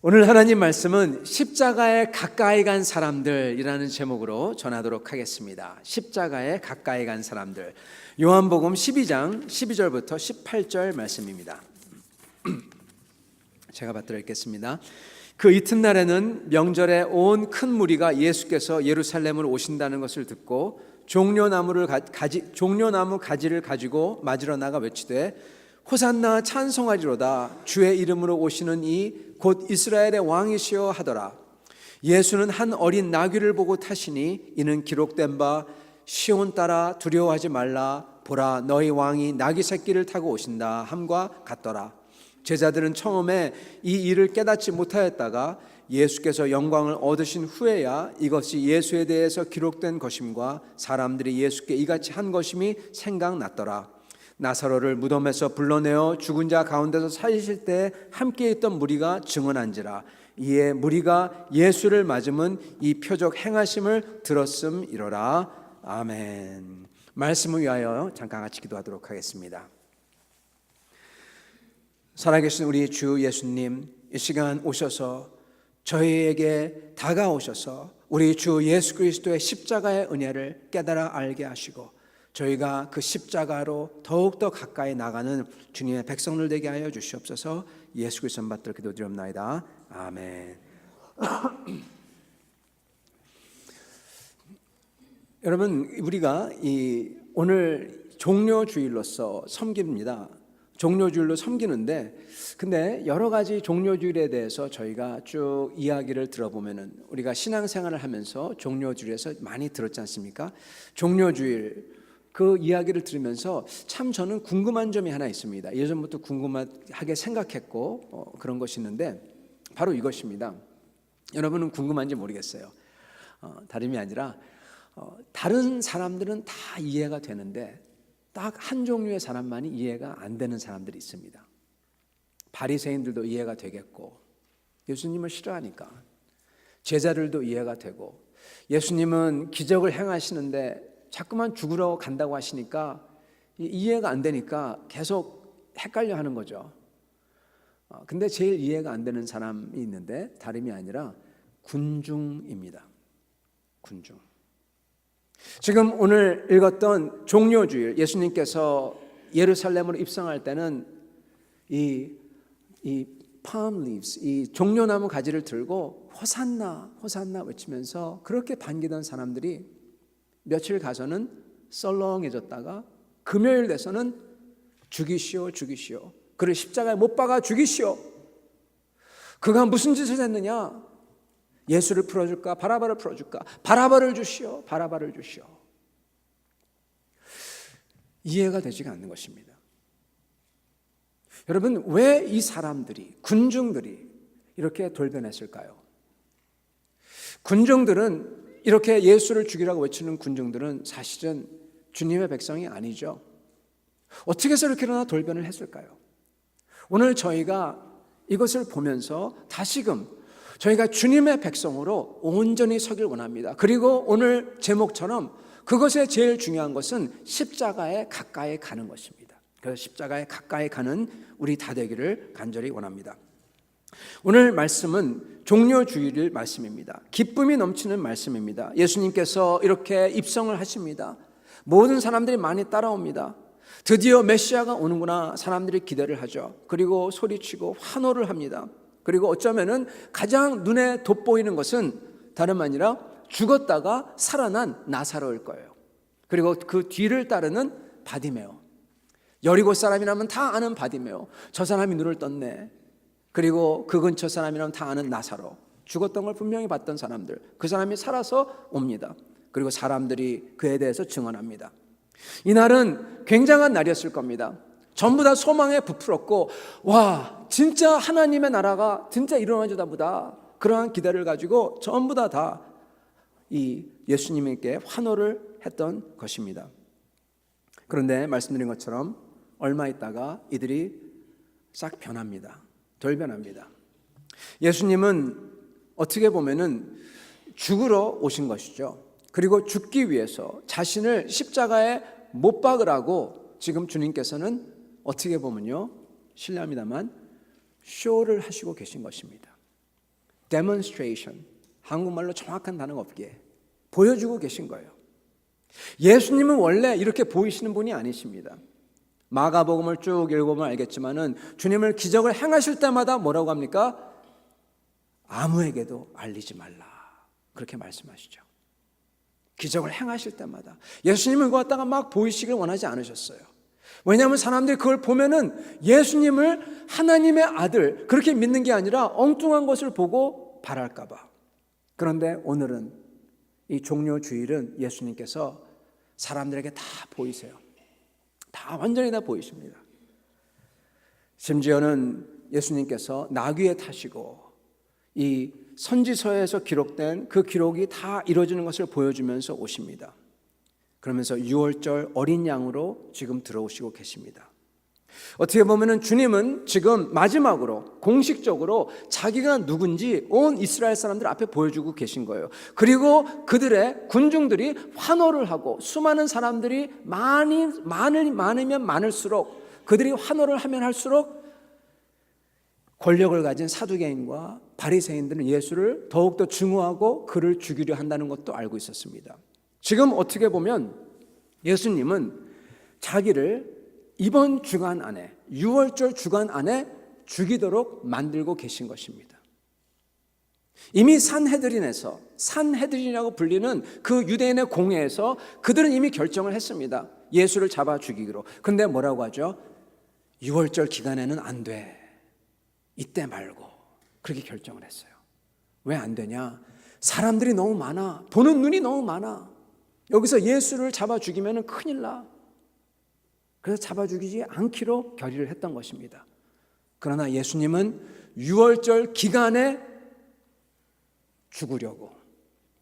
오늘 하나님 말씀은 십자가에 가까이 간 사람들이라는 제목으로 전하도록 하겠습니다. 십자가에 가까이 간 사람들. 요한복음 12장 12절부터 18절 말씀입니다. 제가 받들어 읽겠습니다. 그 이튿날에는 명절에 온 큰 무리가 예수께서 예루살렘으로 오신다는 것을 듣고 종려나무 가지를 가지고 맞으러 나가 외치되 호산나 찬송하리로다. 주의 이름으로 오시는 이 곧 이스라엘의 왕이시여 하더라. 예수는 한 어린 나귀를 보고 타시니 이는 기록된 바 시온 따라 두려워하지 말라. 보라, 너희 왕이 나귀 새끼를 타고 오신다 함과 같더라. 제자들은 처음에 이 일을 깨닫지 못하였다가 예수께서 영광을 얻으신 후에야 이것이 예수에 대해서 기록된 것임과 사람들이 예수께 이같이 한 것임이 생각났더라. 나사로를 무덤에서 불러내어 죽은 자 가운데서 살리실 때 함께 있던 무리가 증언한지라. 이에 무리가 예수를 맞음은 이 표적 행하심을 들었음이로라. 아멘. 말씀을 위하여 잠깐 같이 기도하도록 하겠습니다. 살아계신 우리 주 예수님, 이 시간 오셔서 저희에게 다가오셔서 우리 주 예수 그리스도의 십자가의 은혜를 깨달아 알게 하시고 저희가 그 십자가로 더욱더 가까이 나가는 주님의 백성들 되게 하여 주시옵소서. 예수 그리스도 받들어 기도드리옵나이다. 아멘. 여러분, 우리가 오늘 종료주일로서 섬깁니다. 종료주일로 섬기는데, 근데 여러 가지 종료주일에 대해서 저희가 쭉 이야기를 들어보면은 우리가 신앙생활을 하면서 종료주일에서 많이 들었지 않습니까? 종료주일 그 이야기를 들으면서 참 저는 궁금한 점이 하나 있습니다. 예전부터 궁금하게 생각했고 그런 것이 있는데 바로 이것입니다. 여러분은 궁금한지 모르겠어요. 다름이 아니라 다른 사람들은 다 이해가 되는데 딱 한 종류의 사람만이 이해가 안 되는 사람들이 있습니다. 바리새인들도 이해가 되겠고 예수님을 싫어하니까 제자들도 이해가 되고 예수님은 기적을 행하시는데 자꾸만 죽으러 간다고 하시니까 이해가 안 되니까 계속 헷갈려 하는 거죠. 근데 제일 이해가 안 되는 사람이 있는데 다름이 아니라 군중입니다. 군중. 지금 오늘 읽었던 종료주일, 예수님께서 예루살렘으로 입성할 때는 이 palm leaves, 이 종려나무 가지를 들고 호산나 호산나 외치면서 그렇게 반기던 사람들이 며칠 가서는 썰렁해졌다가 금요일 돼서는 죽이시오 죽이시오, 그를 십자가에 못 박아 죽이시오. 그가 무슨 짓을 했느냐? 예수를 풀어줄까 바라바를 풀어줄까? 바라바를 주시오 바라바를 주시오. 이해가 되지가 않는 것입니다. 여러분, 왜 이 사람들이, 군중들이 이렇게 돌변했을까요? 군중들은, 이렇게 예수를 죽이라고 외치는 군중들은 사실은 주님의 백성이 아니죠. 어떻게 해서 이렇게나 돌변을 했을까요? 오늘 저희가 이것을 보면서 다시금 저희가 주님의 백성으로 온전히 서길 원합니다. 그리고 오늘 제목처럼 그것에 제일 중요한 것은 십자가에 가까이 가는 것입니다. 그래서 십자가에 가까이 가는 우리 다 되기를 간절히 원합니다. 오늘 말씀은 종료주일 말씀입니다. 기쁨이 넘치는 말씀입니다. 예수님께서 이렇게 입성을 하십니다. 모든 사람들이 많이 따라옵니다. 드디어 메시아가 오는구나 사람들이 기대를 하죠. 그리고 소리치고 환호를 합니다. 그리고 어쩌면은 가장 눈에 돋보이는 것은 다름 아니라 죽었다가 살아난 나사로일 거예요. 그리고 그 뒤를 따르는 바디메오. 여리고 사람이라면 다 아는 바디메오. 저 사람이 눈을 떴네. 그리고 그 근처 사람이라면 다 아는 나사로. 죽었던 걸 분명히 봤던 사람들. 그 사람이 살아서 옵니다. 그리고 사람들이 그에 대해서 증언합니다. 이날은 굉장한 날이었을 겁니다. 전부 다 소망에 부풀었고, 와, 진짜 하나님의 나라가 진짜 일어나주다 보다, 그러한 기대를 가지고 전부 다 이 예수님께 환호를 했던 것입니다. 그런데 말씀드린 것처럼 얼마 있다가 이들이 싹 변합니다. 돌변합니다. 예수님은 어떻게 보면은 죽으러 오신 것이죠. 그리고 죽기 위해서 자신을 십자가에 못 박으라고 지금 주님께서는 어떻게 보면요, 실례합니다만 쇼를 하시고 계신 것입니다. demonstration, 한국말로 정확한 단어가 없기에 보여주고 계신 거예요. 예수님은 원래 이렇게 보이시는 분이 아니십니다. 마가복음을 쭉 읽어보면 알겠지만은 주님을 기적을 행하실 때마다 뭐라고 합니까? 아무에게도 알리지 말라, 그렇게 말씀하시죠. 기적을 행하실 때마다 예수님을 그거 갖다가 막 보이시길 원하지 않으셨어요. 왜냐하면 사람들이 그걸 보면은 예수님을 하나님의 아들 그렇게 믿는 게 아니라 엉뚱한 것을 보고 바랄까 봐. 그런데 오늘은 이 종료 주일은 예수님께서 사람들에게 다 보이세요. 다 완전히 다 보이십니다. 심지어는 예수님께서 나귀에 타시고 이 선지서에서 기록된 그 기록이 다 이루어지는 것을 보여주면서 오십니다. 그러면서 유월절 어린 양으로 지금 들어오시고 계십니다. 어떻게 보면은 주님은 지금 마지막으로 공식적으로 자기가 누군지 온 이스라엘 사람들 앞에 보여주고 계신 거예요. 그리고 그들의 군중들이 환호를 하고 수많은 사람들이 많으면 많을수록 그들이 환호를 하면 할수록 권력을 가진 사두개인과 바리새인들은 예수를 더욱더 증오하고 그를 죽이려 한다는 것도 알고 있었습니다. 지금 어떻게 보면 예수님은 자기를 이번 주간 안에, 유월절 주간 안에 죽이도록 만들고 계신 것입니다. 이미 산헤드린에서, 산헤드린이라고 불리는 그 유대인의 공회에서 그들은 이미 결정을 했습니다. 예수를 잡아 죽이기로. 근데 뭐라고 하죠? 유월절 기간에는 안 돼. 이때 말고. 그렇게 결정을 했어요. 왜 안 되냐? 사람들이 너무 많아. 보는 눈이 너무 많아. 여기서 예수를 잡아 죽이면 큰일 나. 그래서 잡아 죽이지 않기로 결의를 했던 것입니다. 그러나 예수님은 유월절 기간에 죽으려고.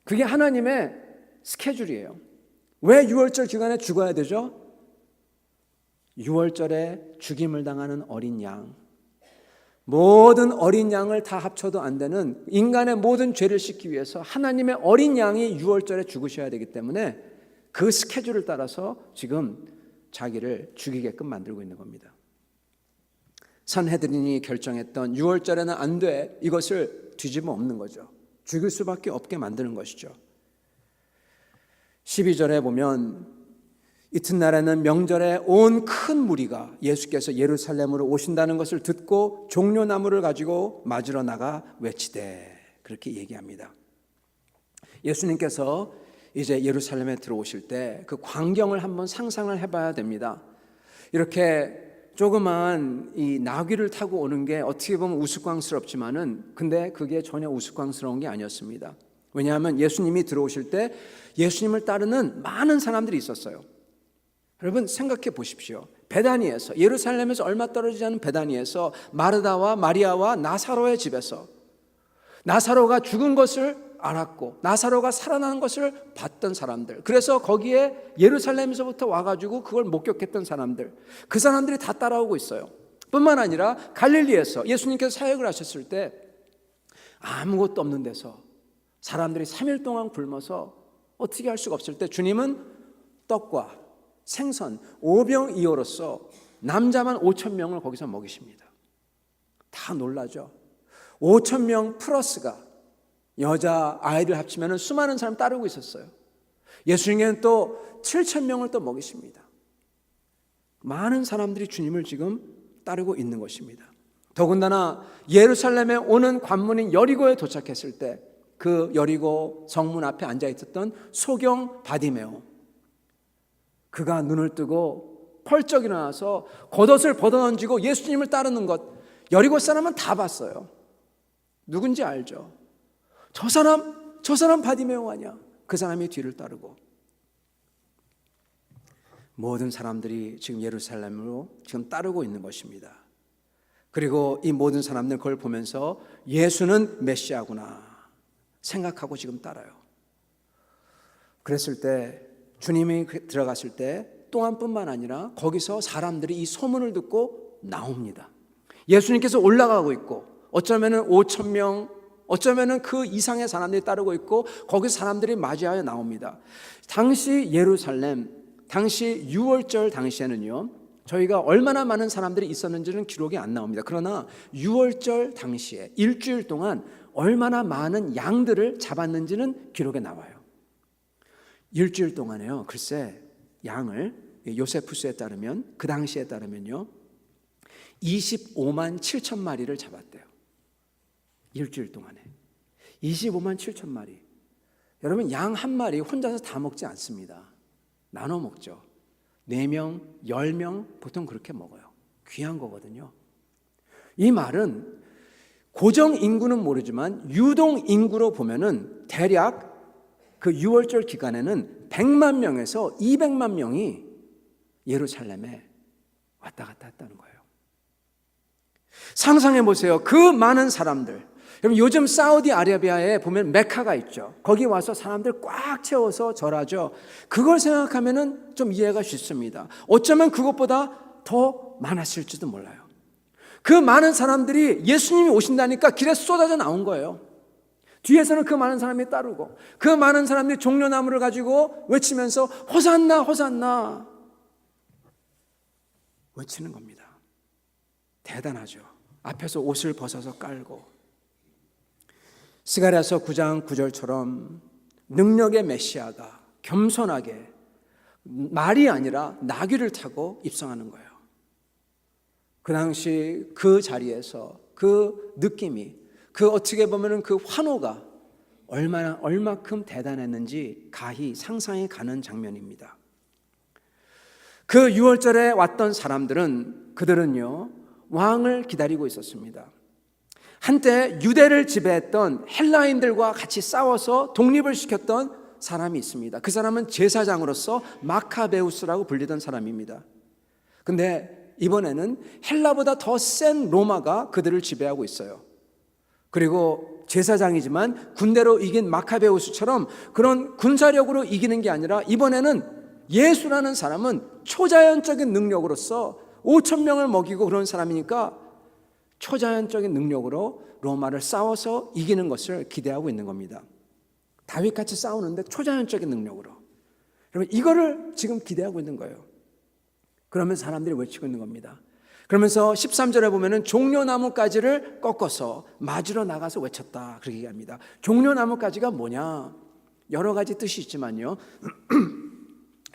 그게 하나님의 스케줄이에요. 왜 유월절 기간에 죽어야 되죠? 유월절에 죽임을 당하는 어린 양, 모든 어린 양을 다 합쳐도 안 되는 인간의 모든 죄를 씻기 위해서 하나님의 어린 양이 유월절에 죽으셔야 되기 때문에 그 스케줄을 따라서 지금 자기를 죽이게끔 만들고 있는 겁니다. 산헤드린이 결정했던 유월절에는 안 돼, 이것을 뒤집어 엎는 거죠. 죽일 수밖에 없게 만드는 것이죠. 12절에 보면 이튿날에는 명절에 온 큰 무리가 예수께서 예루살렘으로 오신다는 것을 듣고 종려나무를 가지고 맞으러 나가 외치되, 그렇게 얘기합니다. 예수님께서 이제 예루살렘에 들어오실 때 그 광경을 한번 상상을 해봐야 됩니다. 이렇게 조그만 이 나귀를 타고 오는 게 어떻게 보면 우스꽝스럽지만은 근데 그게 전혀 우스꽝스러운 게 아니었습니다. 왜냐하면 예수님이 들어오실 때 예수님을 따르는 많은 사람들이 있었어요. 여러분 생각해 보십시오. 베다니에서, 예루살렘에서 얼마 떨어지지 않은 베다니에서 마르다와 마리아와 나사로의 집에서 나사로가 죽은 것을 알았고 나사로가 살아나는 것을 봤던 사람들, 그래서 거기에 예루살렘에서부터 와가지고 그걸 목격했던 사람들, 그 사람들이 다 따라오고 있어요. 뿐만 아니라 갈릴리에서 예수님께서 사역을 하셨을 때 아무것도 없는 데서 사람들이 3일 동안 굶어서 어떻게 할 수가 없을 때 주님은 떡과 생선 5병이어로서 남자만 5,000명을 거기서 먹이십니다. 다 놀라죠. 5,000명 플러스가 여자 아이들 합치면 수많은 사람 따르고 있었어요. 예수님께는 또 7,000명을 또 먹이십니다. 많은 사람들이 주님을 지금 따르고 있는 것입니다. 더군다나 예루살렘에 오는 관문인 여리고에 도착했을 때 그 여리고 성문 앞에 앉아 있었던 소경 바디메오, 그가 눈을 뜨고 펄쩍 일어나서 겉옷을 벗어던지고 예수님을 따르는 것, 여리고 사람은 다 봤어요. 누군지 알죠? 저 사람 바디메오 아니야? 그 사람이 뒤를 따르고 모든 사람들이 지금 예루살렘으로 지금 따르고 있는 것입니다. 그리고 이 모든 사람들 그걸 보면서 예수는 메시아구나 생각하고 지금 따라요. 그랬을 때 주님이 들어갔을 때 또한뿐만 아니라 거기서 사람들이 이 소문을 듣고 나옵니다. 예수님께서 올라가고 있고 어쩌면은 5,000명, 어쩌면은 그 이상의 사람들이 따르고 있고 거기서 사람들이 맞이하여 나옵니다. 당시 예루살렘, 당시 유월절 당시에는요, 저희가 얼마나 많은 사람들이 있었는지는 기록이 안 나옵니다. 그러나 유월절 당시에 일주일 동안 얼마나 많은 양들을 잡았는지는 기록에 나와요. 일주일 동안에요. 글쎄 양을 요세푸스에 따르면 그 당시에 따르면요 25만 7천 마리를 잡았대요. 일주일 동안에 25만 7천 마리. 여러분 양 한 마리 혼자서 다 먹지 않습니다. 나눠 먹죠. 4명, 10명 보통 그렇게 먹어요. 귀한 거거든요. 이 말은 고정 인구는 모르지만 유동 인구로 보면은 대략 그 6월절 기간에는 100만 명에서 200만 명이 예루살렘에 왔다 갔다 했다는 거예요. 상상해 보세요. 그 많은 사람들. 여러분 요즘 사우디아라비아에 보면 메카가 있죠. 거기 와서 사람들 꽉 채워서 절하죠. 그걸 생각하면은 좀 이해가 쉽습니다. 어쩌면 그것보다 더 많았을지도 몰라요. 그 많은 사람들이 예수님이 오신다니까 길에 쏟아져 나온 거예요. 뒤에서는 그 많은 사람이 따르고 그 많은 사람들이 종려나무를 가지고 외치면서 호산나 호산나 외치는 겁니다. 대단하죠. 앞에서 옷을 벗어서 깔고 스가랴서 9장 9절처럼 능력의 메시아가 겸손하게 말이 아니라 나귀를 타고 입성하는 거예요. 그 당시 그 자리에서 그 느낌이 그 어떻게 보면은 그 환호가 얼마큼 대단했는지 가히 상상이 가는 장면입니다. 그 6월절에 왔던 사람들은 그들은요 왕을 기다리고 있었습니다. 한때 유대를 지배했던 헬라인들과 같이 싸워서 독립을 시켰던 사람이 있습니다. 그 사람은 제사장으로서 마카베우스라고 불리던 사람입니다. 근데 이번에는 헬라보다 더 센 로마가 그들을 지배하고 있어요. 그리고 제사장이지만 군대로 이긴 마카베우스처럼 그런 군사력으로 이기는 게 아니라 이번에는 예수라는 사람은 초자연적인 능력으로서 5천 명을 먹이고 그런 사람이니까 초자연적인 능력으로 로마를 싸워서 이기는 것을 기대하고 있는 겁니다. 다윗같이 싸우는데 초자연적인 능력으로. 여러분 이거를 지금 기대하고 있는 거예요. 그러면서 사람들이 외치고 있는 겁니다. 그러면서 13절에 보면은 종려나무가지를 꺾어서 맞으러 나가서 외쳤다 그렇게 얘기합니다. 종려나무가지가 뭐냐? 여러 가지 뜻이 있지만요.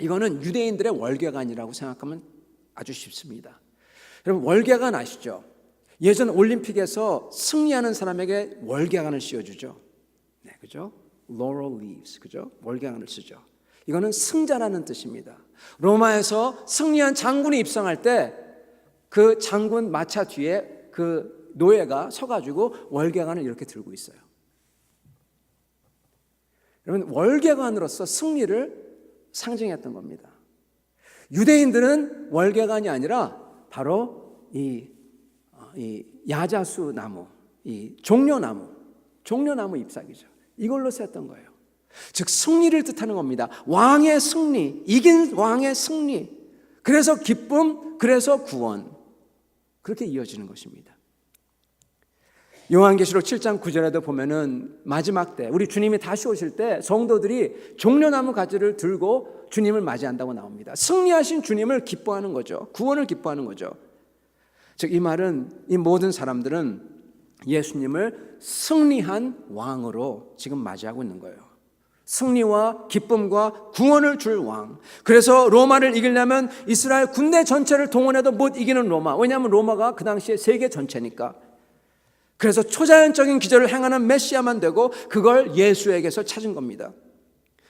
이거는 유대인들의 월계관이라고 생각하면 아주 쉽습니다. 여러분 월계관 아시죠? 예전 올림픽에서 승리하는 사람에게 월계관을 씌워주죠. 네, 그죠? Laurel leaves, 그죠? 월계관을 쓰죠. 이거는 승자라는 뜻입니다. 로마에서 승리한 장군이 입성할 때 그 장군 마차 뒤에 그 노예가 서가지고 월계관을 이렇게 들고 있어요. 여러분 월계관으로서 승리를 상징했던 겁니다. 유대인들은 월계관이 아니라 바로 이 야자수 나무, 이 종려나무 잎사귀죠. 이걸로 셌던 거예요. 즉 승리를 뜻하는 겁니다. 왕의 승리, 이긴 왕의 승리. 그래서 기쁨, 그래서 구원. 그렇게 이어지는 것입니다. 요한계시록 7장 9절에도 보면은 마지막 때 우리 주님이 다시 오실 때 성도들이 종려나무 가지를 들고 주님을 맞이한다고 나옵니다. 승리하신 주님을 기뻐하는 거죠. 구원을 기뻐하는 거죠. 즉 이 말은 이 모든 사람들은 예수님을 승리한 왕으로 지금 맞이하고 있는 거예요. 승리와 기쁨과 구원을 줄 왕. 그래서 로마를 이기려면 이스라엘 군대 전체를 동원해도 못 이기는 로마. 왜냐하면 로마가 그 당시에 세계 전체니까. 그래서 초자연적인 기적을 행하는 메시아만 되고 그걸 예수에게서 찾은 겁니다.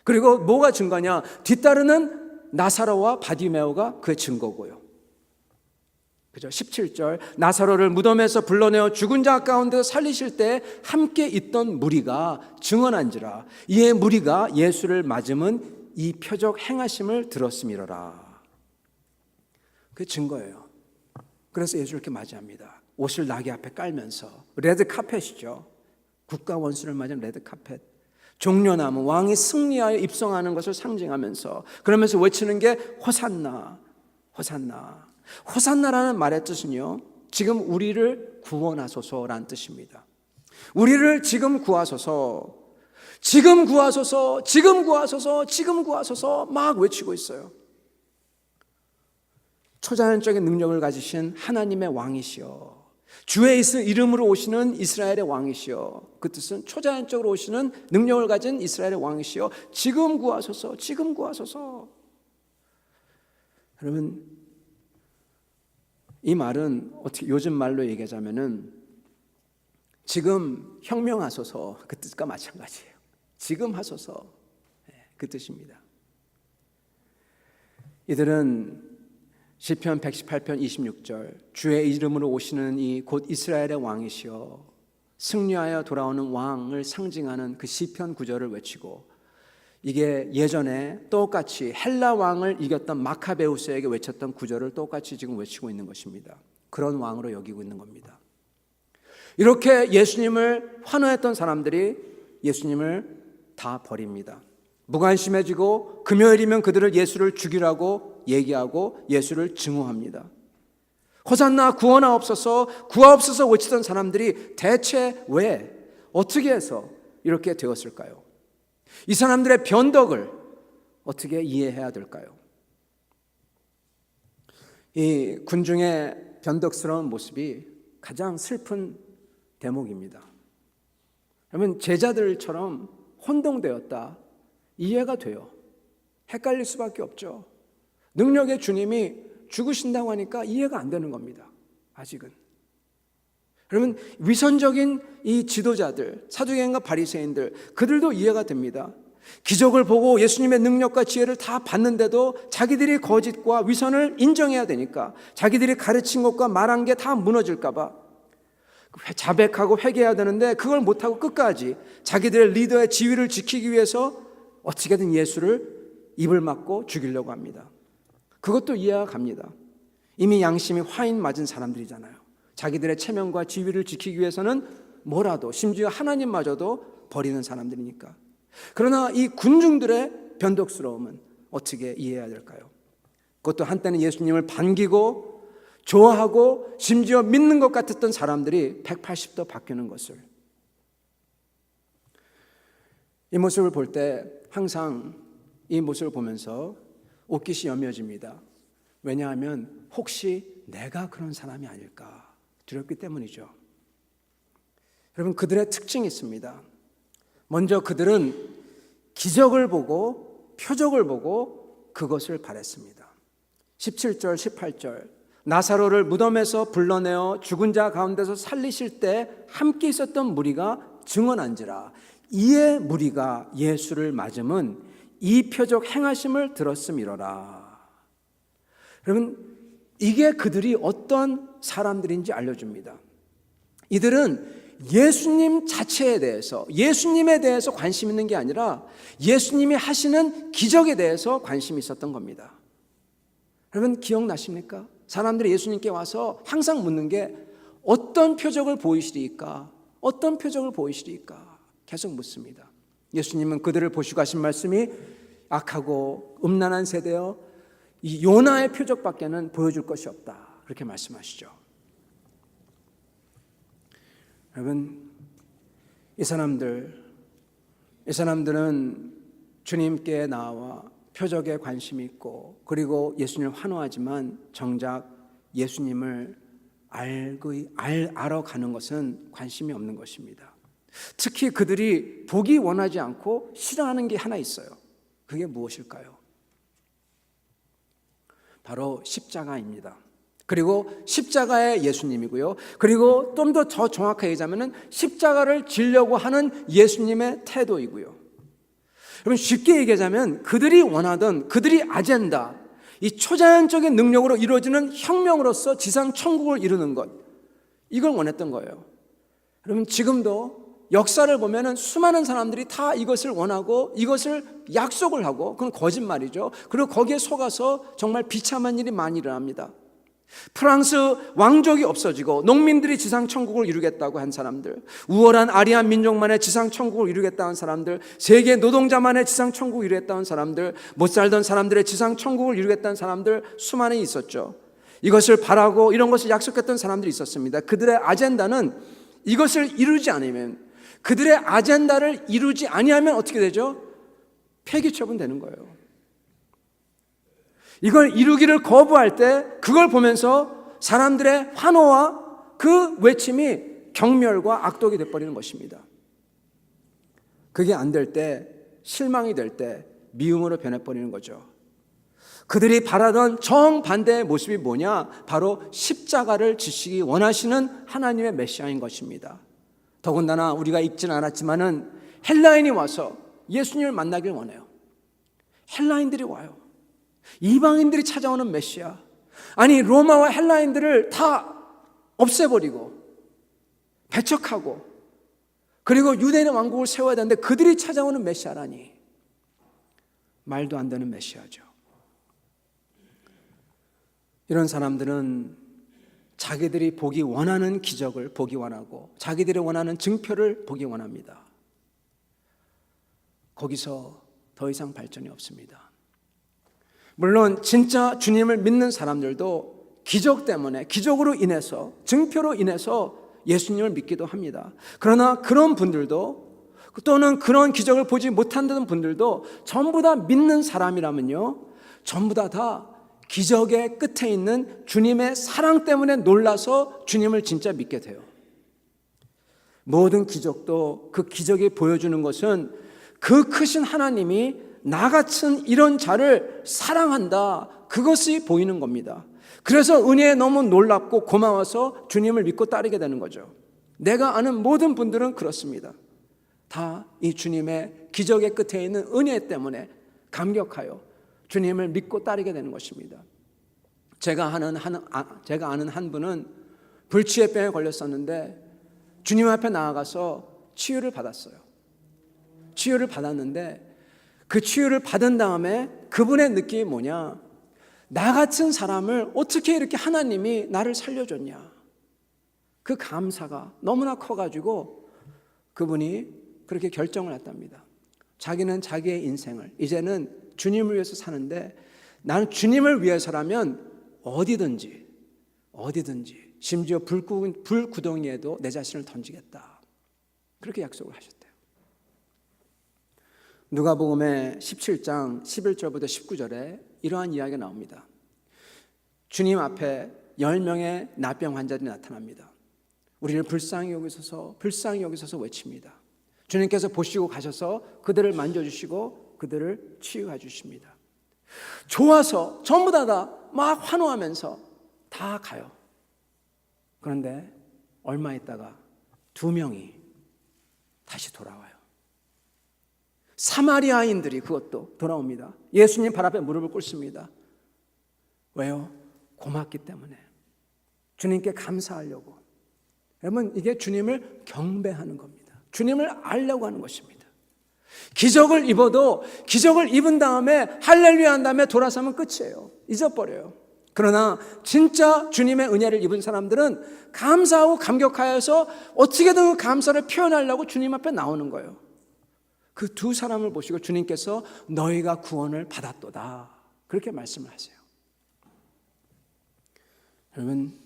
그리고 뭐가 증거냐? 뒤따르는 나사로와 바디메오가 그의 증거고요. 그죠? 17절 나사로를 무덤에서 불러내어 죽은 자 가운데 살리실 때 함께 있던 무리가 증언한지라 이에 무리가 예수를 맞음은 이 표적 행하심을 들었음이로라. 그게 증거예요. 그래서 예수를 이렇게 맞이합니다. 옷을 나귀 앞에 깔면서 레드 카펫이죠. 국가 원수를 맞은 레드 카펫. 종려나무 왕이 승리하여 입성하는 것을 상징하면서 그러면서 외치는 게 호산나 호산나. 호산나라는 말의 뜻은요 지금 우리를 구원하소서라는 뜻입니다. 우리를 지금 구하소서, 지금 구하소서, 지금 구하소서, 지금 구하소서 막 외치고 있어요. 초자연적인 능력을 가지신 하나님의 왕이시여, 주의 이름으로 오시는 이스라엘의 왕이시여, 그 뜻은 초자연적으로 오시는 능력을 가진 이스라엘의 왕이시여, 지금 구하소서, 지금 구하소서. 여러분, 이 말은 어떻게 요즘 말로 얘기하자면은 지금 혁명하소서, 그 뜻과 마찬가지예요. 지금 하소서, 그 뜻입니다. 이들은 시편 118편 26절, 주의 이름으로 오시는 이 곧 이스라엘의 왕이시여, 승리하여 돌아오는 왕을 상징하는 그 시편 구절을 외치고, 이게 예전에 똑같이 헬라 왕을 이겼던 마카베우스에게 외쳤던 구절을 똑같이 지금 외치고 있는 것입니다. 그런 왕으로 여기고 있는 겁니다. 이렇게 예수님을 환호했던 사람들이 예수님을 다 버립니다. 무관심해지고 금요일이면 그들을 예수를 죽이라고 얘기하고 예수를 증오합니다. 호산나 구원하옵소서, 구하옵소서 외치던 사람들이 대체 왜, 어떻게 해서 이렇게 되었을까요? 이 사람들의 변덕을 어떻게 이해해야 될까요? 이 군중의 변덕스러운 모습이 가장 슬픈 대목입니다. 여러분, 제자들처럼 혼동되었다, 이해가 돼요. 헷갈릴 수밖에 없죠. 능력의 주님이 죽으신다고 하니까 이해가 안 되는 겁니다. 아직은. 여러분, 위선적인 이 지도자들, 사두개인과 바리새인들, 그들도 이해가 됩니다. 기적을 보고 예수님의 능력과 지혜를 다 봤는데도 자기들이 거짓과 위선을 인정해야 되니까, 자기들이 가르친 것과 말한 게 다 무너질까 봐 자백하고 회개해야 되는데 그걸 못하고 끝까지 자기들의 리더의 지위를 지키기 위해서 어떻게든 예수를 입을 막고 죽이려고 합니다. 그것도 이해가 갑니다. 이미 양심이 화인 맞은 사람들이잖아요. 자기들의 체면과 지위를 지키기 위해서는 뭐라도, 심지어 하나님마저도 버리는 사람들이니까. 그러나 이 군중들의 변덕스러움은 어떻게 이해해야 될까요? 그것도 한때는 예수님을 반기고 좋아하고 심지어 믿는 것 같았던 사람들이 180도 바뀌는 것을, 이 모습을 볼 때 항상 이 모습을 보면서 옷깃이 여며집니다. 왜냐하면 혹시 내가 그런 사람이 아닐까 두렵기 때문이죠. 여러분, 그들의 특징이 있습니다. 먼저 그들은 기적을 보고 표적을 보고 그것을 바랬습니다. 17절 18절, 나사로를 무덤에서 불러내어 죽은 자 가운데서 살리실 때 함께 있었던 무리가 증언한지라, 이에 무리가 예수를 맞음은 이 표적 행하심을 들었음이로라. 여러분, 이게 그들이 어떤 사람들인지 알려줍니다. 이들은 예수님 자체에 대해서, 예수님에 대해서 관심 있는 게 아니라 예수님이 하시는 기적에 대해서 관심이 있었던 겁니다. 여러분, 기억나십니까? 사람들이 예수님께 와서 항상 묻는 게 어떤 표적을 보이시리까? 어떤 표적을 보이시리까? 계속 묻습니다. 예수님은 그들을 보시고 하신 말씀이 악하고 음란한 세대여, 이 요나의 표적밖에는 보여줄 것이 없다, 그렇게 말씀하시죠. 여러분, 이 사람들은 주님께 나와 표적에 관심이 있고, 그리고 예수님을 환호하지만 정작 예수님을 알아가는 것은 관심이 없는 것입니다. 특히 그들이 보기 원하지 않고 싫어하는 게 하나 있어요. 그게 무엇일까요? 바로 십자가입니다. 그리고 십자가의 예수님이고요. 그리고 좀 더 정확하게 얘기하자면 십자가를 지려고 하는 예수님의 태도이고요. 여러분, 쉽게 얘기하자면 그들이 원하던 그들이 아젠다, 이 초자연적인 능력으로 이루어지는 혁명으로서 지상 천국을 이루는 것, 이걸 원했던 거예요. 여러분, 지금도 역사를 보면은 수많은 사람들이 다 이것을 원하고 이것을 약속을 하고, 그건 거짓말이죠. 그리고 거기에 속아서 정말 비참한 일이 많이 일어납니다. 프랑스 왕족이 없어지고 농민들이 지상 천국을 이루겠다고 한 사람들, 우월한 아리안 민족만의 지상 천국을 이루겠다는 사람들, 세계 노동자만의 지상 천국을 이루겠다는 사람들, 못 살던 사람들의 지상 천국을 이루겠다는 사람들 수많이 있었죠. 이것을 바라고 이런 것을 약속했던 사람들이 있었습니다. 그들의 아젠다는 이것을 이루지 않으면, 그들의 아젠다를 이루지 아니하면 어떻게 되죠? 폐기 처분되는 거예요. 이걸 이루기를 거부할 때 그걸 보면서 사람들의 환호와 그 외침이 경멸과 악독이 되어버리는 것입니다. 그게 안 될 때, 실망이 될 때 미움으로 변해버리는 거죠. 그들이 바라던 정반대의 모습이 뭐냐? 바로 십자가를 지시기 원하시는 하나님의 메시아인 것입니다. 더군다나 우리가 읽지는 않았지만은 헬라인이 와서 예수님을 만나길 원해요. 헬라인들이 와요. 이방인들이 찾아오는 메시아. 아니, 로마와 헬라인들을 다 없애버리고 배척하고 그리고 유대인의 왕국을 세워야 되는데 그들이 찾아오는 메시아라니 말도 안 되는 메시아죠. 이런 사람들은 자기들이 보기 원하는 기적을 보기 원하고 자기들이 원하는 증표를 보기 원합니다. 거기서 더 이상 발전이 없습니다. 물론 진짜 주님을 믿는 사람들도 기적 때문에, 기적으로 인해서, 증표로 인해서 예수님을 믿기도 합니다. 그러나 그런 분들도 또는 그런 기적을 보지 못한다는 분들도 전부 다 믿는 사람이라면요, 전부 다 기적의 끝에 있는 주님의 사랑 때문에 놀라서 주님을 진짜 믿게 돼요. 모든 기적도 그 기적이 보여주는 것은 그 크신 하나님이 나 같은 이런 자를 사랑한다, 그것이 보이는 겁니다. 그래서 은혜에 너무 놀랍고 고마워서 주님을 믿고 따르게 되는 거죠. 내가 아는 모든 분들은 그렇습니다. 다 이 주님의 기적의 끝에 있는 은혜 때문에 감격하여 주님을 믿고 따르게 되는 것입니다. 제가 아는 한 분은 불치의 병에 걸렸었는데 주님 앞에 나아가서 치유를 받았어요. 치유를 받았는데 그 치유를 받은 다음에 그분의 느낌이 뭐냐? 나 같은 사람을 어떻게 이렇게 하나님이 나를 살려줬냐? 그 감사가 너무나 커가지고 그분이 그렇게 결정을 했답니다. 자기는 자기의 인생을 이제는 주님을 위해서 사는데 나는 주님을 위해서라면 어디든지 심지어 불구덩이에도 내 자신을 던지겠다. 그렇게 약속을 하셨대요. 누가복음의 17장 11절부터 19절에 이러한 이야기가 나옵니다. 주님 앞에 10명의 나병 환자들이 나타납니다. 우리를 불쌍히 여기소서 외칩니다. 주님께서 보시고 가셔서 그들을 만져주시고 그들을 치유해 주십니다. 좋아서 전부 다 막 환호하면서 다 가요. 그런데 얼마 있다가 2명이 다시 돌아와요. 사마리아인들이 그것도 돌아옵니다. 예수님 발 앞에 무릎을 꿇습니다. 왜요? 고맙기 때문에, 주님께 감사하려고. 여러분, 이게 주님을 경배하는 겁니다. 주님을 알려고 하는 것입니다. 기적을 입은 다음에 할렐루야 한 다음에 돌아서면 끝이에요. 잊어버려요. 그러나 진짜 주님의 은혜를 입은 사람들은 감사하고 감격하여서 어떻게든 그 감사를 표현하려고 주님 앞에 나오는 거예요. 그 2 사람을 보시고 주님께서 너희가 구원을 받았도다, 그렇게 말씀을 하세요. 여러분,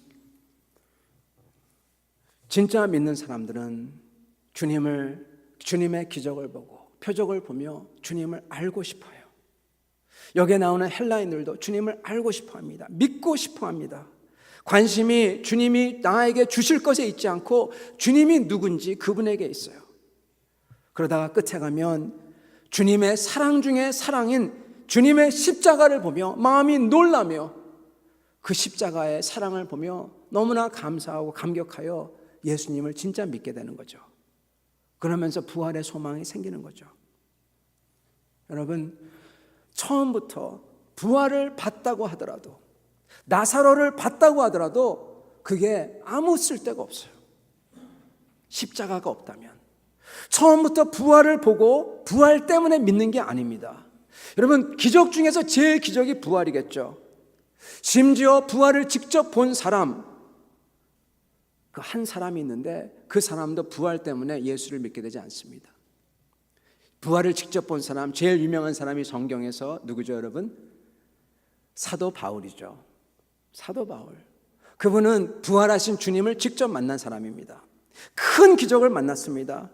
진짜 믿는 사람들은 주님의 기적을 보고 표적을 보며 주님을 알고 싶어요. 여기에 나오는 헬라인들도 주님을 알고 싶어합니다. 믿고 싶어합니다. 관심이 주님이 나에게 주실 것에 있지 않고 주님이 누군지 그분에게 있어요. 그러다가 끝에 가면 주님의 사랑 중에 사랑인 주님의 십자가를 보며 마음이 놀라며 그 십자가의 사랑을 보며 너무나 감사하고 감격하여 예수님을 진짜 믿게 되는 거죠. 그러면서 부활의 소망이 생기는 거죠. 여러분, 처음부터 부활을 봤다고 하더라도, 나사로를 봤다고 하더라도 그게 아무 쓸데가 없어요. 십자가가 없다면. 처음부터 부활을 보고 부활 때문에 믿는 게 아닙니다. 여러분, 기적 중에서 제일 기적이 부활이겠죠. 심지어 부활을 직접 본 사람, 그 한 사람이 있는데 그 사람도 부활 때문에 예수를 믿게 되지 않습니다. 부활을 직접 본 사람, 제일 유명한 사람이 성경에서 누구죠, 여러분? 사도 바울이죠. 사도 바울. 그분은 부활하신 주님을 직접 만난 사람입니다. 큰 기적을 만났습니다.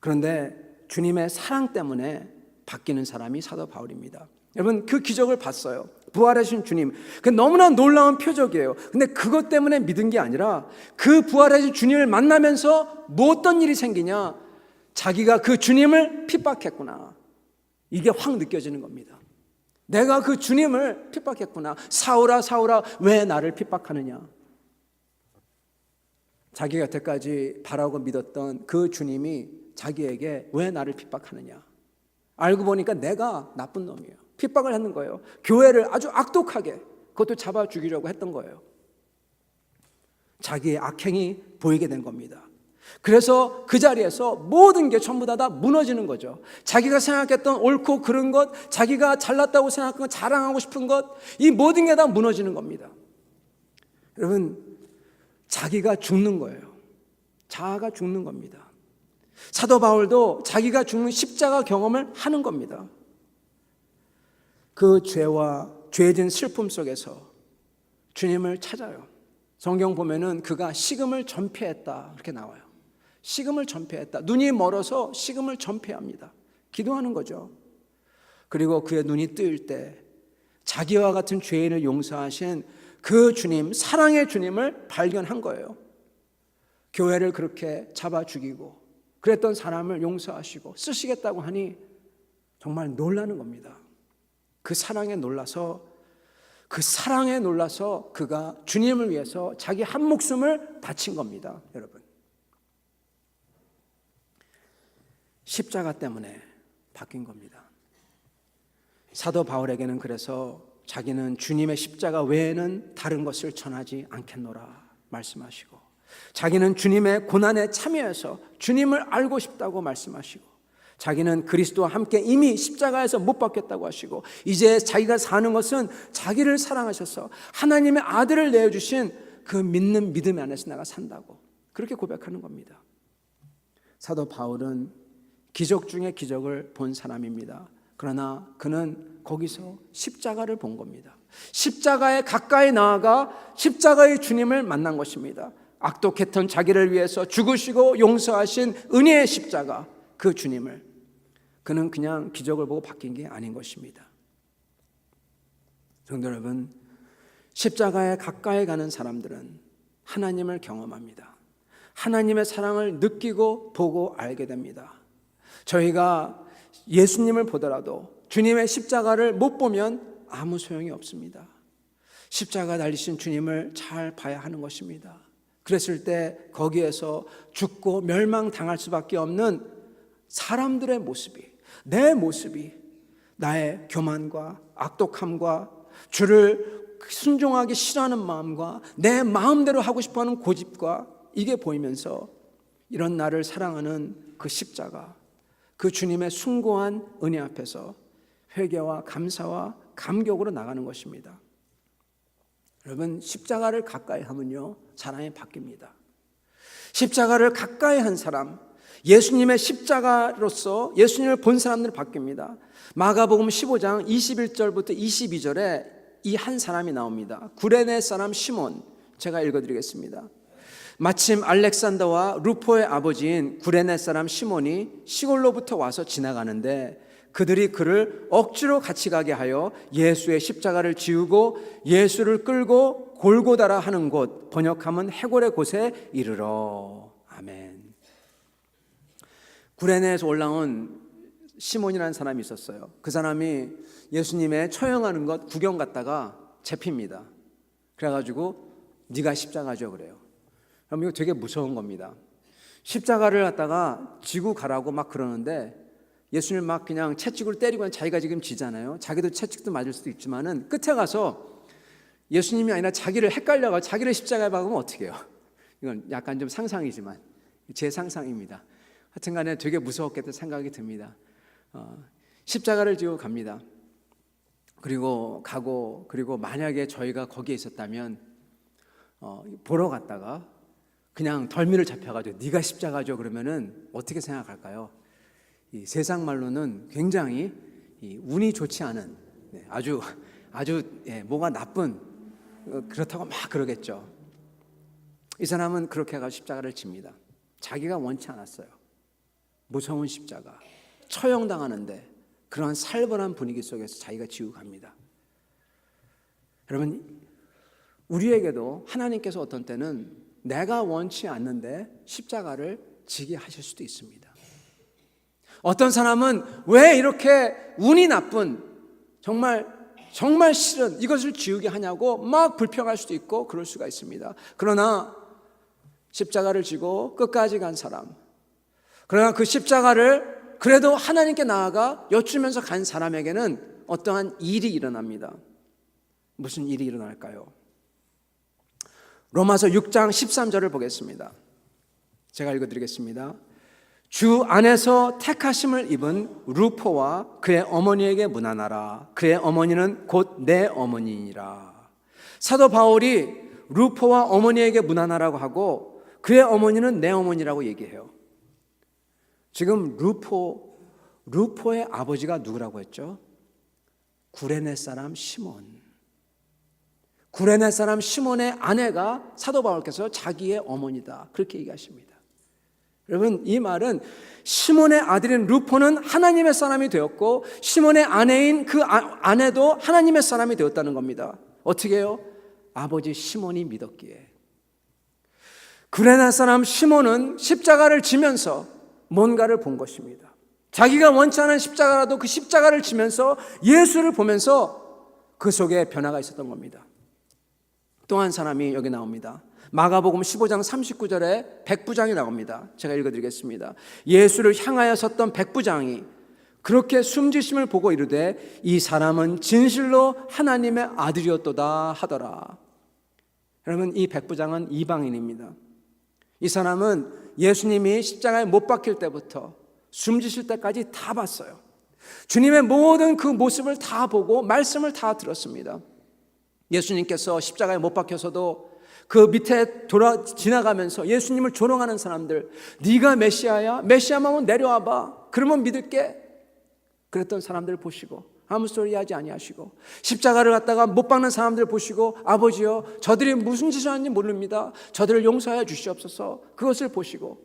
그런데 주님의 사랑 때문에 바뀌는 사람이 사도 바울입니다. 여러분, 그 기적을 봤어요. 부활하신 주님. 그 너무나 놀라운 표적이에요. 근데 그것 때문에 믿은 게 아니라 그 부활하신 주님을 만나면서 뭐 어떤 일이 생기냐? 자기가 그 주님을 핍박했구나. 이게 확 느껴지는 겁니다. 내가 그 주님을 핍박했구나. 사울아 사울아 왜 나를 핍박하느냐. 자기 곁에까지 바라고 믿었던 그 주님이 자기에게 왜 나를 핍박하느냐. 알고 보니까 내가 나쁜 놈이에요. 핍박을 했는 거예요. 교회를 아주 악독하게 그것도 잡아 죽이려고 했던 거예요. 자기의 악행이 보이게 된 겁니다. 그래서 그 자리에서 모든 게 전부 다 무너지는 거죠. 자기가 생각했던 옳고 그른 것, 자기가 잘났다고 생각한 것, 자랑하고 싶은 것, 이 모든 게 다 무너지는 겁니다. 여러분, 자기가 죽는 거예요. 자아가 죽는 겁니다. 사도 바울도 자기가 죽는 십자가 경험을 하는 겁니다. 그 죄와 죄진 슬픔 속에서 주님을 찾아요. 성경 보면은 그가 식음을 전폐했다 이렇게 나와요. 식음을 전폐했다. 눈이 멀어서 식음을 전폐합니다. 기도하는 거죠. 그리고 그의 눈이 뜨일 때 자기와 같은 죄인을 용서하신 그 주님, 사랑의 주님을 발견한 거예요. 교회를 그렇게 잡아 죽이고 그랬던 사람을 용서하시고 쓰시겠다고 하니 정말 놀라는 겁니다. 그 사랑에 놀라서 그가 주님을 위해서 자기 한 목숨을 바친 겁니다. 여러분, 십자가 때문에 바뀐 겁니다. 사도 바울에게는 그래서 자기는 주님의 십자가 외에는 다른 것을 전하지 않겠노라 말씀하시고, 자기는 주님의 고난에 참여해서 주님을 알고 싶다고 말씀하시고, 자기는 그리스도와 함께 이미 십자가에서 못 박혔다고 하시고, 이제 자기가 사는 것은 자기를 사랑하셔서 하나님의 아들을 내어주신 그 믿는 믿음 안에서 내가 산다고 그렇게 고백하는 겁니다. 사도 바울은 기적 중에 기적을 본 사람입니다. 그러나 그는 거기서 십자가를 본 겁니다. 십자가에 가까이 나아가 십자가의 주님을 만난 것입니다. 악독했던 자기를 위해서 죽으시고 용서하신 은혜의 십자가, 그 주님을 그는 그냥 기적을 보고 바뀐 게 아닌 것입니다. 성도 여러분, 십자가에 가까이 가는 사람들은 하나님을 경험합니다. 하나님의 사랑을 느끼고 보고 알게 됩니다. 저희가 예수님을 보더라도 주님의 십자가를 못 보면 아무 소용이 없습니다. 십자가 달리신 주님을 잘 봐야 하는 것입니다. 그랬을 때 거기에서 죽고 멸망당할 수밖에 없는 사람들의 모습이, 내 모습이 나의 교만과 악독함과 주를 순종하기 싫어하는 마음과 내 마음대로 하고 싶어하는 고집과 이게 보이면서 이런 나를 사랑하는 그 십자가, 그 주님의 숭고한 은혜 앞에서 회개와 감사와 감격으로 나가는 것입니다. 여러분, 십자가를 가까이 하면요 사람이 바뀝니다. 십자가를 가까이 한 사람, 예수님의 십자가로서 예수님을 본 사람들이 바뀝니다. 마가복음 15장 21절부터 22절에 이 한 사람이 나옵니다. 구레네 사람 시몬, 제가 읽어드리겠습니다. 마침 알렉산더와 루포의 아버지인 구레네 사람 시몬이 시골로부터 와서 지나가는데 그들이 그를 억지로 같이 가게 하여 예수의 십자가를 지우고 예수를 끌고 골고다라 하는 곳, 번역하면 해골의 곳에 이르러. 아멘. 구레네에서 올라온 시몬이라는 사람이 있었어요. 그 사람이 예수님의 처형하는 것 구경 갔다가 잡힙니다. 그래가지고 네가 십자가죠 그래요. 그럼 이거 되게 무서운 겁니다. 십자가를 갖다가 지고 가라고 막 그러는데 예수님 막 그냥 채찍으로 때리고 자기가 지금 지잖아요. 자기도 채찍도 맞을 수도 있지만은 끝에 가서 예수님이 아니라 자기를 헷갈려가 자기를 십자가에 박으면 어떻게 해요? 이건 약간 좀 상상이지만 제 상상입니다. 하여튼 간에 되게 무서웠겠다 생각이 듭니다. 십자가를 지고 갑니다. 그리고 가고, 그리고 만약에 저희가 거기에 있었다면 보러 갔다가 그냥 덜미를 잡혀가지고 네가 십자가죠 그러면은 어떻게 생각할까요? 이 세상 말로는 굉장히 운이 좋지 않은, 아주 뭐가 나쁜, 그렇다고 막 그러겠죠. 이 사람은 그렇게 해서 십자가를 집니다. 자기가 원치 않았어요. 무서운 십자가, 처형당하는데 그런 살벌한 분위기 속에서 자기가 지고 갑니다. 여러분, 우리에게도 하나님께서 어떤 때는 내가 원치 않는데 십자가를 지게 하실 수도 있습니다. 어떤 사람은 왜 이렇게 운이 나쁜, 정말 싫은 이것을 지우게 하냐고 막 불평할 수도 있고 그럴 수가 있습니다. 그러나 십자가를 지고 끝까지 간 사람, 그러나 그 십자가를 그래도 하나님께 나아가 여쭈면서 간 사람에게는 어떠한 일이 일어납니다. 무슨 일이 일어날까요? 로마서 6장 13절을 보겠습니다. 제가 읽어드리겠습니다. 주 안에서 택하심을 입은 루포와 그의 어머니에게 문안하라. 그의 어머니는 곧 내 어머니이니라. 사도 바울이 루포와 어머니에게 문안하라고 하고 그의 어머니는 내 어머니라고 얘기해요. 지금 루포의 아버지가 누구라고 했죠? 구레네 사람 시몬. 구레네 사람 시몬의 아내가 사도 바울께서 자기의 어머니다, 그렇게 얘기하십니다. 여러분, 이 말은 시몬의 아들인 루포는 하나님의 사람이 되었고 시몬의 아내인 그 아내도 하나님의 사람이 되었다는 겁니다. 어떻게 해요? 아버지 시몬이 믿었기에. 구레네 사람 시몬은 십자가를 지면서 뭔가를 본 것입니다. 자기가 원치 않은 십자가라도 그 십자가를 지면서 예수를 보면서 그 속에 변화가 있었던 겁니다. 또 한 사람이 여기 나옵니다. 마가복음 15장 39절에 백부장이 나옵니다. 제가 읽어드리겠습니다. 예수를 향하여 섰던 백부장이 그렇게 숨지심을 보고 이르되 이 사람은 진실로 하나님의 아들이었도다 하더라. 여러분, 이 백부장은 이방인입니다. 이 사람은 예수님이 십자가에 못 박힐 때부터 숨지실 때까지 다 봤어요. 주님의 모든 그 모습을 다 보고 말씀을 다 들었습니다. 예수님께서 십자가에 못 박혀서도 그 밑에 지나가면서 예수님을 조롱하는 사람들, 네가 메시아야? 메시아면 내려와봐, 그러면 믿을게, 그랬던 사람들 보시고 아무 소리 하지 아니하시고, 십자가를 갖다가 못 박는 사람들 보시고 아버지여 저들이 무슨 짓을 하는지 모릅니다, 저들을 용서하여 주시옵소서, 그것을 보시고,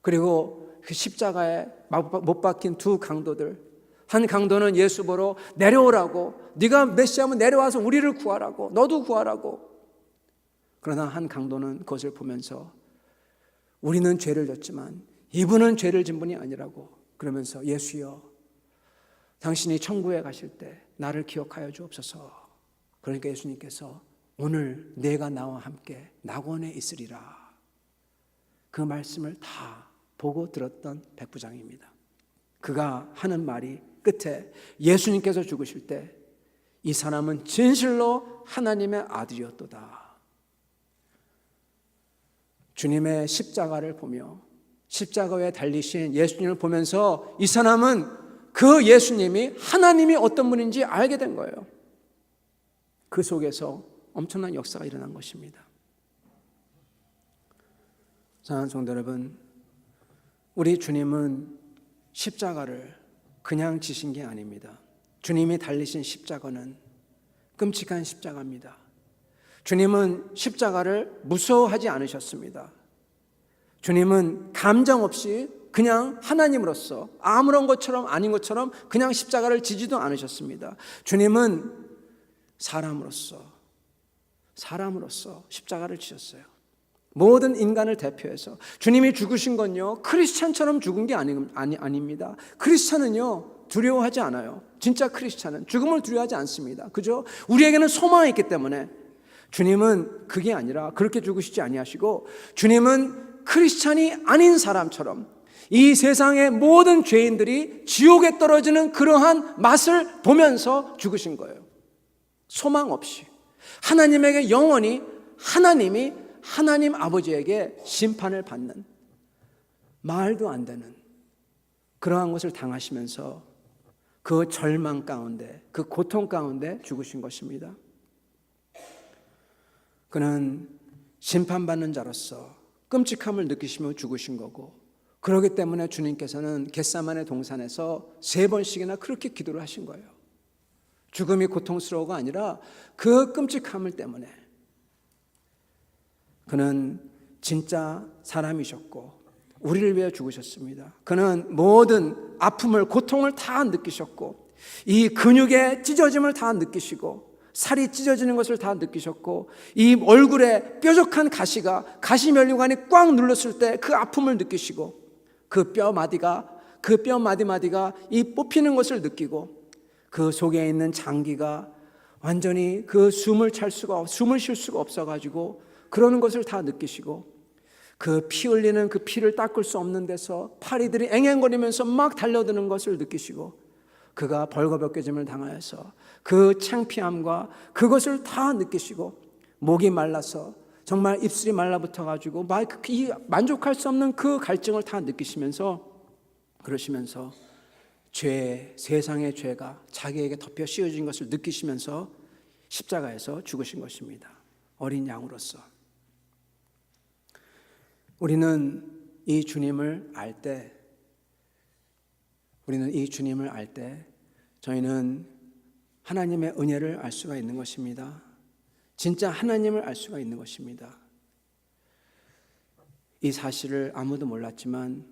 그리고 그 십자가에 못 박힌 두 강도들, 한 강도는 예수 보러 내려오라고, 네가 메시아면 내려와서 우리를 구하라고, 너도 구하라고. 그러나 한 강도는 그것을 보면서 우리는 죄를 졌지만 이분은 죄를 진 분이 아니라고, 그러면서 예수여 당신이 천국에 가실 때 나를 기억하여 주옵소서. 그러니까 예수님께서 오늘 내가 나와 함께 낙원에 있으리라, 그 말씀을 다 보고 들었던 백부장입니다. 그가 하는 말이 끝에 예수님께서 죽으실 때 이 사람은 진실로 하나님의 아들이었도다. 주님의 십자가를 보며 십자가에 달리신 예수님을 보면서 이 사람은 그 예수님이 하나님이 어떤 분인지 알게 된 거예요. 그 속에서 엄청난 역사가 일어난 것입니다. 사랑하는 성도 여러분, 우리 주님은 십자가를 그냥 지신 게 아닙니다. 주님이 달리신 십자가는 끔찍한 십자가입니다. 주님은 십자가를 무서워하지 않으셨습니다. 주님은 감정 없이 그냥 하나님으로서 아무런 것처럼 아닌 것처럼 그냥 십자가를 지지도 않으셨습니다. 주님은 사람으로서 십자가를 지셨어요. 모든 인간을 대표해서. 주님이 죽으신 건요, 크리스찬처럼 죽은 게 아닙니다. 크리스찬은요 두려워하지 않아요. 진짜 크리스찬은 죽음을 두려워하지 않습니다. 그죠? 우리에게는 소망이 있기 때문에. 주님은 그게 아니라 그렇게 죽으시지 아니하시고, 주님은 크리스찬이 아닌 사람처럼 이 세상의 모든 죄인들이 지옥에 떨어지는 그러한 맛을 보면서 죽으신 거예요. 소망 없이 하나님에게 영원히, 하나님이 하나님 아버지에게 심판을 받는, 말도 안 되는 그러한 것을 당하시면서 그 절망 가운데, 그 고통 가운데 죽으신 것입니다. 그는 심판받는 자로서 끔찍함을 느끼시며 죽으신 거고, 그렇기 때문에 주님께서는 겟세마네 동산에서 3번씩이나 그렇게 기도를 하신 거예요. 죽음이 고통스러워가 아니라 그 끔찍함을 때문에. 그는 진짜 사람이셨고 우리를 위해 죽으셨습니다. 그는 모든 아픔을, 고통을 다 느끼셨고 이 근육의 찢어짐을 다 느끼시고 살이 찢어지는 것을 다 느끼셨고 이 얼굴에 뾰족한 가시면류관이 꽉 눌렀을 때 그 아픔을 느끼시고 그 뼈 마디마디가 이 뽑히는 것을 느끼고 그 속에 있는 장기가 완전히 그 숨을 쉴 수가 없어가지고 그러는 것을 다 느끼시고 그 피 흘리는 그 피를 닦을 수 없는 데서 파리들이 앵앵거리면서 막 달려드는 것을 느끼시고 그가 벌거벗겨짐을 당하여서 그 창피함과 그것을 다 느끼시고 목이 말라서 정말 입술이 말라붙어가지고 만족할 수 없는 그 갈증을 다 느끼시면서 그러시면서 세상의 죄가 자기에게 덮여 씌워진 것을 느끼시면서 십자가에서 죽으신 것입니다. 어린 양으로서. 우리는 이 주님을 알 때 저희는 하나님의 은혜를 알 수가 있는 것입니다. 진짜 하나님을 알 수가 있는 것입니다. 이 사실을 아무도 몰랐지만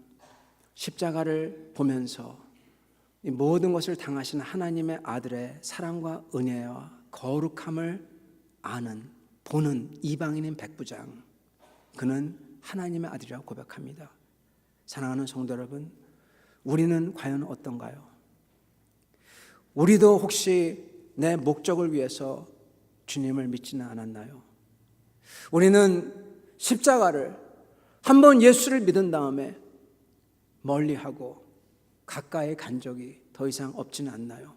십자가를 보면서 이 모든 것을 당하신 하나님의 아들의 사랑과 은혜와 거룩함을 보는 이방인인 백부장, 그는 하나님의 아들이라고 고백합니다. 사랑하는 성도 여러분, 우리는 과연 어떤가요? 우리도 혹시 내 목적을 위해서 주님을 믿지는 않았나요? 우리는 십자가를 한번 예수를 믿은 다음에 멀리하고 가까이 간 적이 더 이상 없지는 않나요?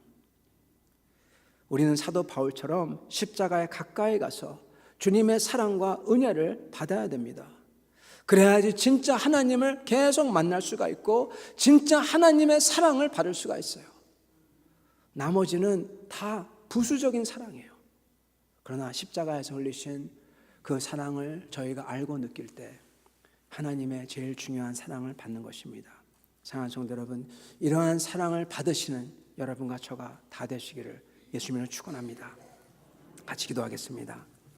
우리는 사도 바울처럼 십자가에 가까이 가서 주님의 사랑과 은혜를 받아야 됩니다. 그래야지 진짜 하나님을 계속 만날 수가 있고 진짜 하나님의 사랑을 받을 수가 있어요. 나머지는 다 부수적인 사랑이에요. 그러나 십자가에서 흘리신 그 사랑을 저희가 알고 느낄 때 하나님의 제일 중요한 사랑을 받는 것입니다. 사랑하는 성도 여러분, 이러한 사랑을 받으시는 여러분과 저가 다 되시기를 예수님으로 축원합니다. 같이 기도하겠습니다.